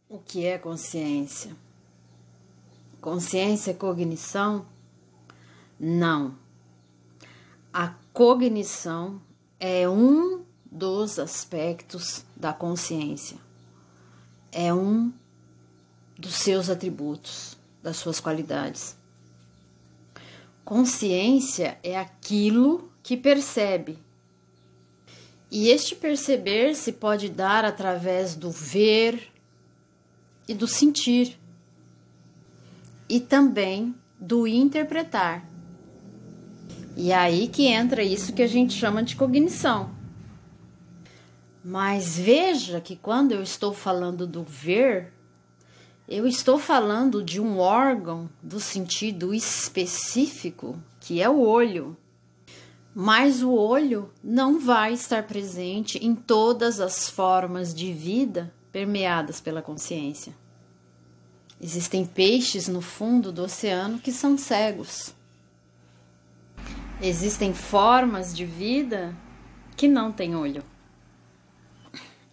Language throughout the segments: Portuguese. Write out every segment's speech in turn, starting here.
O que é consciência? Consciência é cognição? Não. A cognição é um dos aspectos da consciência. É um dos seus atributos, das suas qualidades. Consciência é aquilo que percebe. E este perceber se pode dar através do ver e do sentir. E também do interpretar. E é aí que entra isso que a gente chama de cognição. Mas veja que quando eu estou falando do ver, eu estou falando de um órgão do sentido específico, que é o olho. Mas o olho não vai estar presente em todas as formas de vida permeadas pela consciência. Existem peixes no fundo do oceano que são cegos. Existem formas de vida que não têm olho.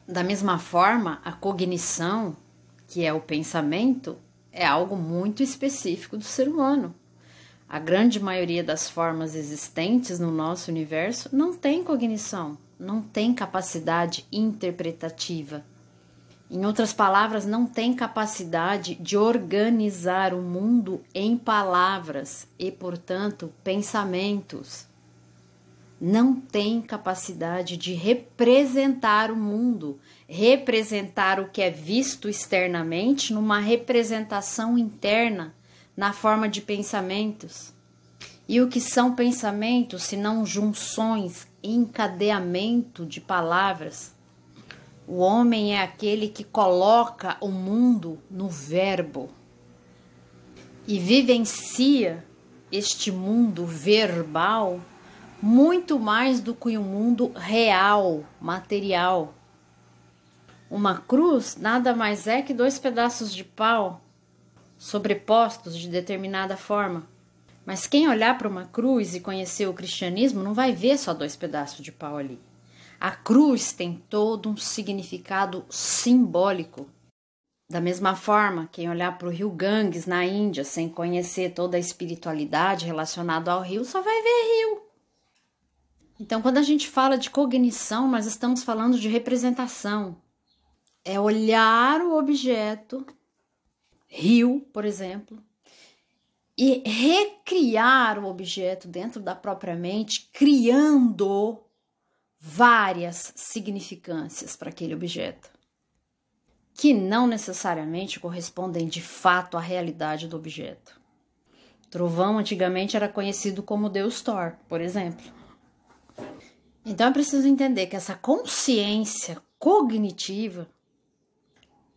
Da mesma forma, a cognição, que é o pensamento, é algo muito específico do ser humano. A grande maioria das formas existentes no nosso universo não tem cognição, não tem capacidade interpretativa. Em outras palavras, não tem capacidade de organizar o mundo em palavras e, portanto, pensamentos. Não tem capacidade de representar o mundo, representar o que é visto externamente numa representação interna, na forma de pensamentos. E o que são pensamentos, se não junções, encadeamento de palavras? O homem é aquele que coloca o mundo no verbo e vivencia este mundo verbal muito mais do que um mundo real, material. Uma cruz nada mais é que dois pedaços de pau sobrepostos de determinada forma. Mas quem olhar para uma cruz e conhecer o cristianismo não vai ver só dois pedaços de pau ali. A cruz tem todo um significado simbólico. Da mesma forma, quem olhar para o rio Ganges na Índia sem conhecer toda a espiritualidade relacionada ao rio só vai ver rio. Então, quando a gente fala de cognição, nós estamos falando de representação. É olhar o objeto, rio, por exemplo, e recriar o objeto dentro da própria mente, criando várias significâncias para aquele objeto, que não necessariamente correspondem de fato à realidade do objeto. Trovão antigamente era conhecido como Deus Thor, por exemplo. Então é preciso entender que essa consciência cognitiva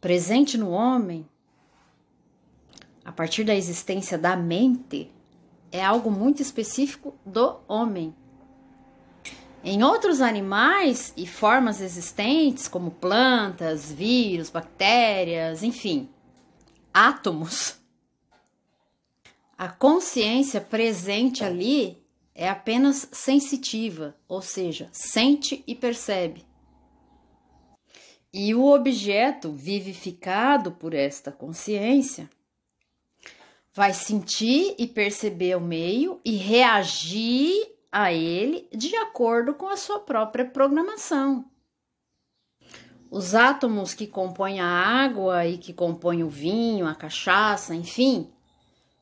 presente no homem, a partir da existência da mente, é algo muito específico do homem. Em outros animais e formas existentes, como plantas, vírus, bactérias, enfim, átomos, a consciência presente ali é apenas sensitiva, ou seja, sente e percebe. E o objeto vivificado por esta consciência vai sentir e perceber o meio e reagir a ele de acordo com a sua própria programação. Os átomos que compõem a água e que compõem o vinho, a cachaça, enfim,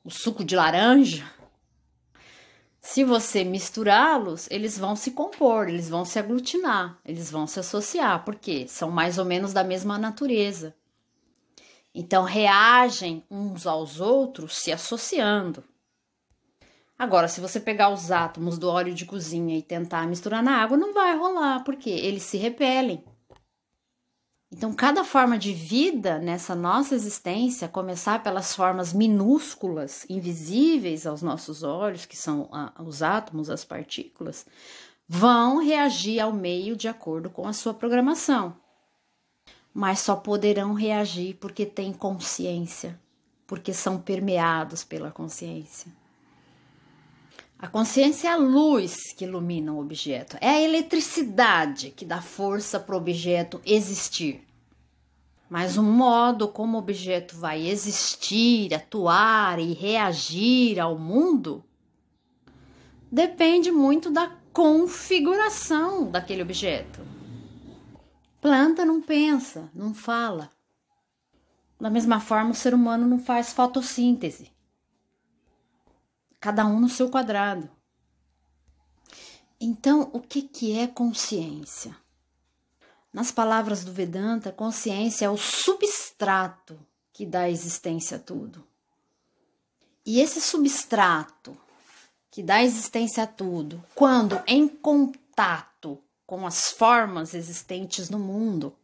o suco de laranja, se você misturá-los, eles vão se compor, eles vão se aglutinar, eles vão se associar, porque são mais ou menos da mesma natureza. Então, reagem uns aos outros se associando. Agora, se você pegar os átomos do óleo de cozinha e tentar misturar na água, não vai rolar, porque eles se repelem. Então, cada forma de vida nessa nossa existência, começar pelas formas minúsculas, invisíveis aos nossos olhos, que são os átomos, as partículas, vão reagir ao meio de acordo com a sua programação. Mas só poderão reagir porque têm consciência, porque são permeados pela consciência. A consciência é a luz que ilumina o objeto, é a eletricidade que dá força para o objeto existir. Mas o modo como o objeto vai existir, atuar e reagir ao mundo depende muito da configuração daquele objeto. Planta não pensa, não fala. Da mesma forma, o ser humano não faz fotossíntese. Cada um no seu quadrado. Então, o que é consciência? Nas palavras do Vedanta, consciência é o substrato que dá existência a tudo. E esse substrato que dá existência a tudo, quando em contato com as formas existentes no mundo,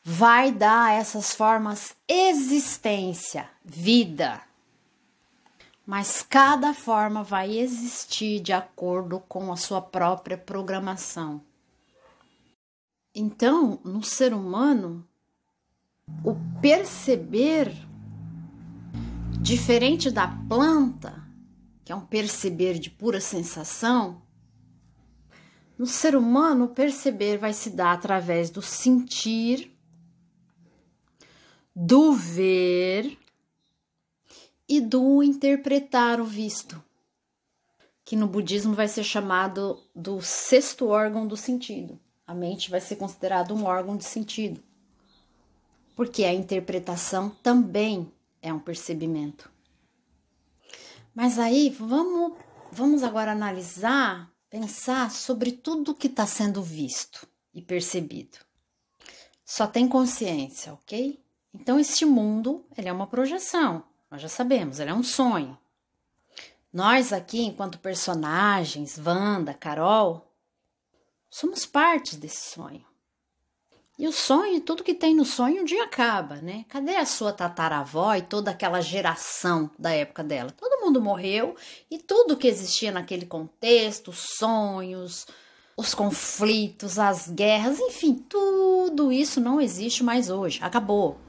vai dar a essas formas existência, vida. Mas cada forma vai existir de acordo com a sua própria programação. Então, no ser humano, o perceber, diferente da planta, que é um perceber de pura sensação, no ser humano o perceber vai se dar através do sentir, do ver e do interpretar o visto, que no budismo vai ser chamado do sexto órgão do sentido. A mente vai ser considerada um órgão de sentido, porque a interpretação também é um percebimento. Mas aí vamos agora analisar, pensar sobre tudo que está sendo visto e percebido. Só tem consciência, ok? Então este mundo, ele é uma projeção, nós já sabemos, ele é um sonho. Nós aqui, enquanto personagens, Wanda, Carol, somos partes desse sonho. E o sonho, tudo que tem no sonho, um dia acaba, né? Cadê a sua tataravó e toda aquela geração da época dela? Todo mundo morreu e tudo que existia naquele contexto, os sonhos, os conflitos, as guerras, enfim, tudo isso não existe mais hoje, acabou.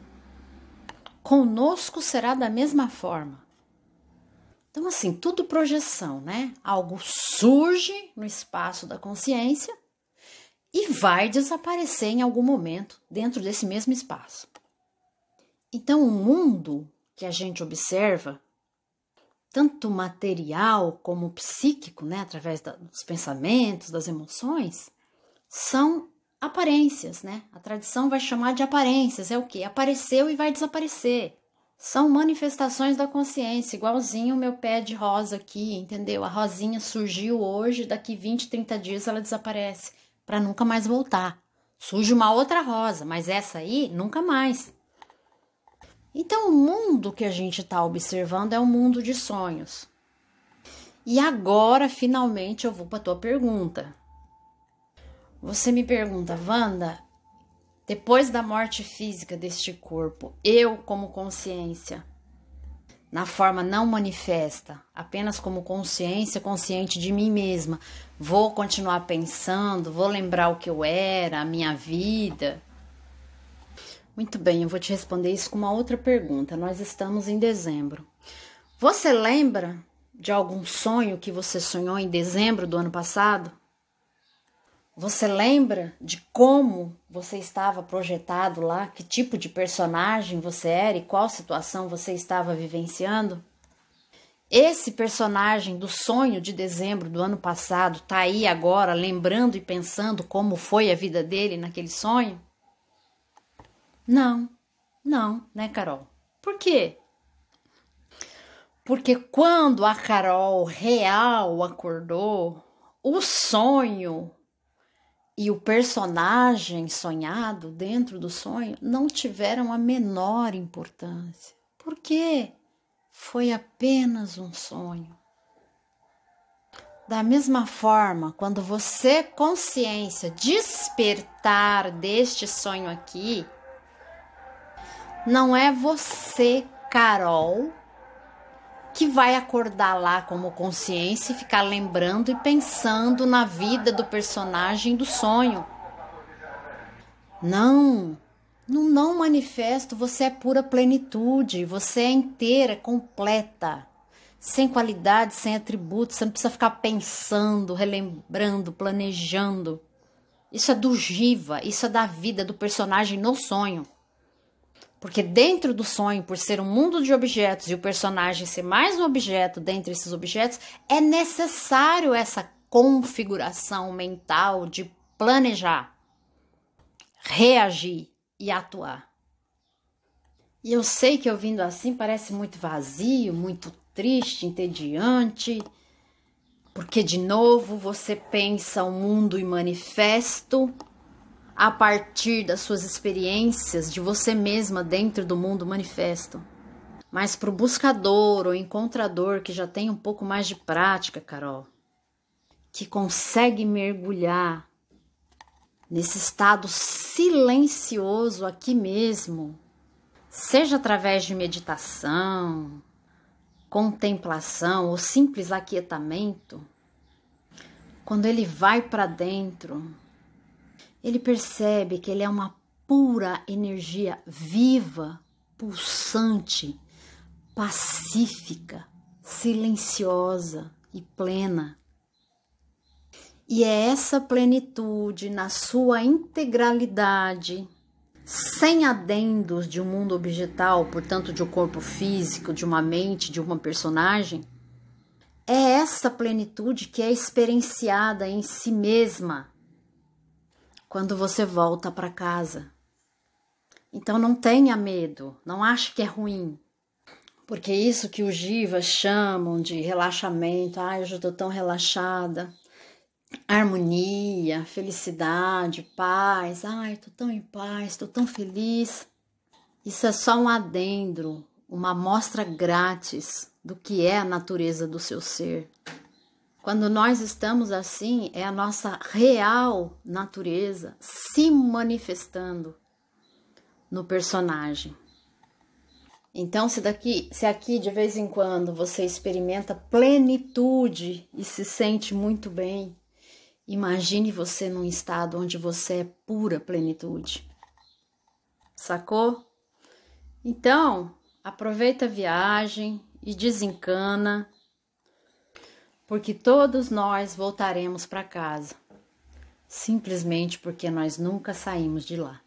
Conosco será da mesma forma. Então, assim, tudo projeção, né? Algo surge no espaço da consciência e vai desaparecer em algum momento dentro desse mesmo espaço. Então, o mundo que a gente observa, tanto material como psíquico, né, através dos pensamentos, das emoções, são aparências, né? A tradição vai chamar de aparências. É o quê? Apareceu e vai desaparecer. São manifestações da consciência, igualzinho o meu pé de rosa aqui, entendeu? A rosinha surgiu hoje, daqui 20, 30 dias ela desaparece, para nunca mais voltar. Surge uma outra rosa, mas essa aí, nunca mais. Então, o mundo que a gente está observando é um mundo de sonhos. E agora, finalmente, eu vou para a tua pergunta. Você me pergunta, Wanda, depois da morte física deste corpo, eu, como consciência, na forma não manifesta, apenas como consciência, consciente de mim mesma, vou continuar pensando, vou lembrar o que eu era, a minha vida? Muito bem, eu vou te responder isso com uma outra pergunta. Nós estamos em dezembro. Você lembra de algum sonho que você sonhou em dezembro do ano passado? Você lembra de como você estava projetado lá? Que tipo de personagem você era e qual situação você estava vivenciando? Esse personagem do sonho de dezembro do ano passado tá aí agora lembrando e pensando como foi a vida dele naquele sonho? Não, né, Carol? Por quê? Porque quando a Carol real acordou, o sonho e o personagem sonhado dentro do sonho não tiveram a menor importância. Por quê? Foi apenas um sonho. Da mesma forma, quando você, consciência, despertar deste sonho aqui, não é você, Carol, que vai acordar lá como consciência e ficar lembrando e pensando na vida do personagem do sonho. Não manifesto, você é pura plenitude, você é inteira, completa, sem qualidade, sem atributos, você não precisa ficar pensando, relembrando, planejando. Isso é do Jiva, isso é da vida do personagem no sonho. Porque dentro do sonho, por ser um mundo de objetos e o personagem ser mais um objeto dentre esses objetos, é necessário essa configuração mental de planejar, reagir e atuar. E eu sei que ouvindo assim parece muito vazio, muito triste, entediante, porque de novo você pensa o mundo em manifesto a partir das suas experiências de você mesma dentro do mundo manifesto. Mas para o buscador ou encontrador que já tem um pouco mais de prática, Carol, que consegue mergulhar nesse estado silencioso aqui mesmo, seja através de meditação, contemplação ou simples aquietamento, quando ele vai para dentro, ele percebe que ele é uma pura energia viva, pulsante, pacífica, silenciosa e plena. E é essa plenitude na sua integralidade, sem adendos de um mundo objetal, portanto de um corpo físico, de uma mente, de uma personagem, é essa plenitude que é experienciada em si mesma quando você volta para casa. Então não tenha medo, não ache que é ruim, porque isso que os jivas chamam de relaxamento, eu já estou tão relaxada, harmonia, felicidade, paz, estou tão em paz, estou tão feliz. Isso é só um adendo, uma amostra grátis do que é a natureza do seu ser. Quando nós estamos assim, é a nossa real natureza se manifestando no personagem. Então, se aqui de vez em quando você experimenta plenitude e se sente muito bem, imagine você num estado onde você é pura plenitude. Sacou? Então, aproveita a viagem e desencana, porque todos nós voltaremos para casa, simplesmente porque nós nunca saímos de lá.